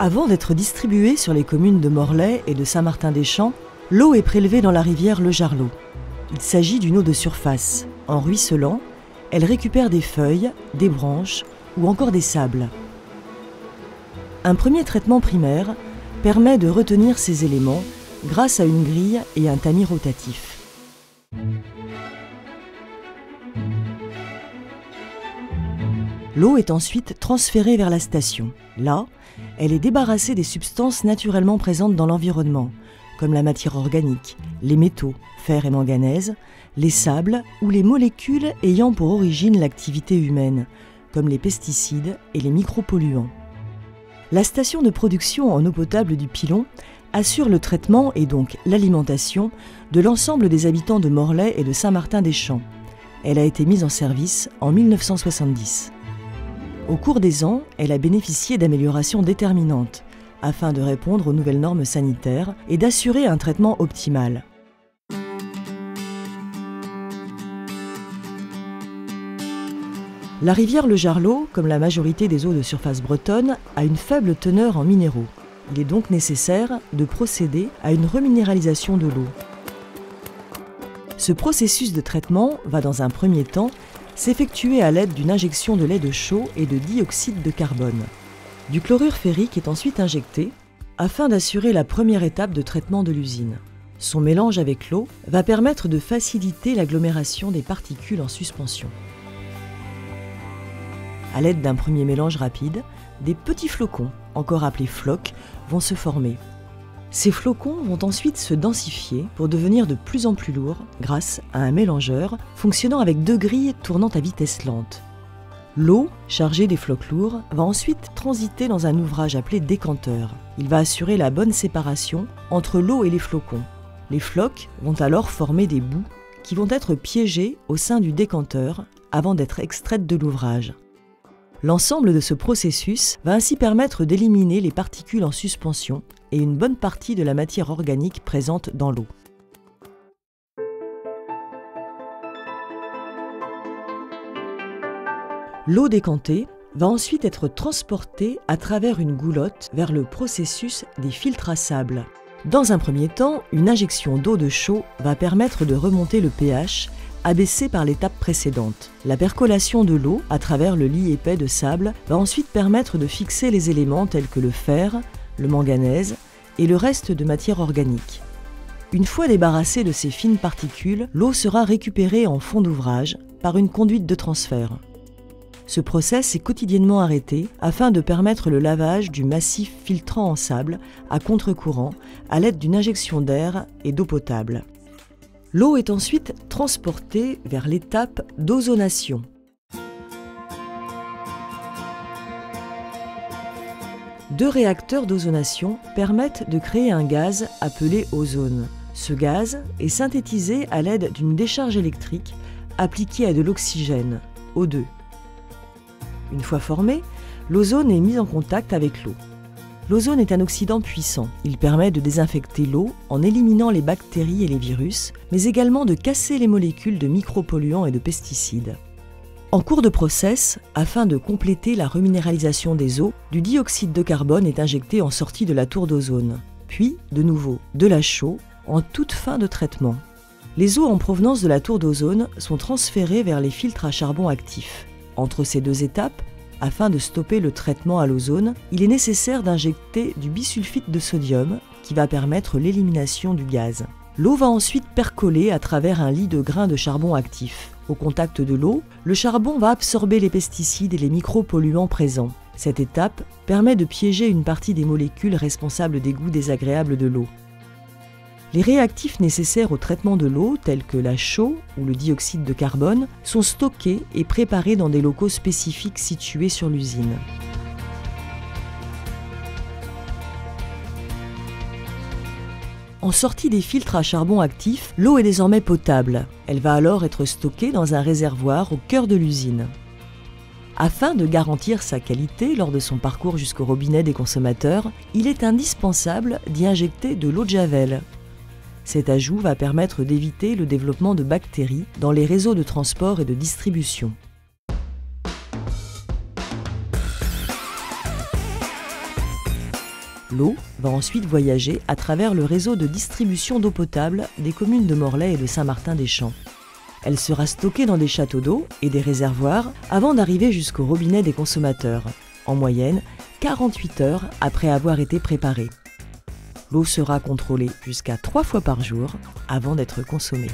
Avant d'être distribuée sur les communes de Morlaix et de Saint-Martin-des-Champs, l'eau est prélevée dans la rivière le Jarlot. Il s'agit d'une eau de surface. En ruisselant, elle récupère des feuilles, des branches ou encore des sables. Un premier traitement primaire permet de retenir ces éléments grâce à une grille et un tamis rotatif. L'eau est ensuite transférée vers la station. Là, elle est débarrassée des substances naturellement présentes dans l'environnement, comme la matière organique, les métaux, fer et manganèse, les sables ou les molécules ayant pour origine l'activité humaine, comme les pesticides et les micropolluants. La station de production en eau potable du Pilon assure le traitement et donc l'alimentation de l'ensemble des habitants de Morlaix et de Saint-Martin-des-Champs. Elle a été mise en service en 1970. Au cours des ans, elle a bénéficié d'améliorations déterminantes afin de répondre aux nouvelles normes sanitaires et d'assurer un traitement optimal. La rivière le Jarlot, comme la majorité des eaux de surface bretonnes, a une faible teneur en minéraux. Il est donc nécessaire de procéder à une reminéralisation de l'eau. Ce processus de traitement va dans un premier temps s'effectuer à l'aide d'une injection de lait de chaux et de dioxyde de carbone. Du chlorure ferrique est ensuite injecté afin d'assurer la première étape de traitement de l'usine. Son mélange avec l'eau va permettre de faciliter l'agglomération des particules en suspension. À l'aide d'un premier mélange rapide, des petits flocons, encore appelés flocs, vont se former. Ces flocons vont ensuite se densifier pour devenir de plus en plus lourds grâce à un mélangeur fonctionnant avec deux grilles tournant à vitesse lente. L'eau, chargée des flocs lourds, va ensuite transiter dans un ouvrage appelé décanteur. Il va assurer la bonne séparation entre l'eau et les flocons. Les flocs vont alors former des boues qui vont être piégées au sein du décanteur avant d'être extraites de l'ouvrage. L'ensemble de ce processus va ainsi permettre d'éliminer les particules en suspension et une bonne partie de la matière organique présente dans l'eau. L'eau décantée va ensuite être transportée à travers une goulotte vers le processus des filtres à sable. Dans un premier temps, une injection d'eau de chaux va permettre de remonter le pH abaissé par l'étape précédente. La percolation de l'eau à travers le lit épais de sable va ensuite permettre de fixer les éléments tels que le fer, le manganèse et le reste de matière organique. Une fois débarrassée de ces fines particules, l'eau sera récupérée en fond d'ouvrage par une conduite de transfert. Ce process est quotidiennement arrêté afin de permettre le lavage du massif filtrant en sable à contre-courant à l'aide d'une injection d'air et d'eau potable. L'eau est ensuite transportée vers l'étape d'ozonation. Deux réacteurs d'ozonation permettent de créer un gaz appelé ozone. Ce gaz est synthétisé à l'aide d'une décharge électrique appliquée à de l'oxygène, O2. Une fois formé, l'ozone est mis en contact avec l'eau. L'ozone est un oxydant puissant. Il permet de désinfecter l'eau en éliminant les bactéries et les virus, mais également de casser les molécules de micropolluants et de pesticides. En cours de process, afin de compléter la reminéralisation des eaux, du dioxyde de carbone est injecté en sortie de la tour d'ozone, puis, de nouveau, de la chaux en toute fin de traitement. Les eaux en provenance de la tour d'ozone sont transférées vers les filtres à charbon actif. Entre ces deux étapes, afin de stopper le traitement à l'ozone, il est nécessaire d'injecter du bisulfite de sodium qui va permettre l'élimination du gaz. L'eau va ensuite percoler à travers un lit de grains de charbon actif. Au contact de l'eau, le charbon va absorber les pesticides et les micropolluants présents. Cette étape permet de piéger une partie des molécules responsables des goûts désagréables de l'eau. Les réactifs nécessaires au traitement de l'eau, tels que la chaux ou le dioxyde de carbone, sont stockés et préparés dans des locaux spécifiques situés sur l'usine. En sortie des filtres à charbon actif, l'eau est désormais potable. Elle va alors être stockée dans un réservoir au cœur de l'usine. Afin de garantir sa qualité lors de son parcours jusqu'au robinet des consommateurs, il est indispensable d'y injecter de l'eau de javel. Cet ajout va permettre d'éviter le développement de bactéries dans les réseaux de transport et de distribution. L'eau va ensuite voyager à travers le réseau de distribution d'eau potable des communes de Morlaix et de Saint-Martin-des-Champs. Elle sera stockée dans des châteaux d'eau et des réservoirs avant d'arriver jusqu'au robinet des consommateurs, en moyenne 48 heures après avoir été préparée. L'eau sera contrôlée jusqu'à 3 fois par jour avant d'être consommée.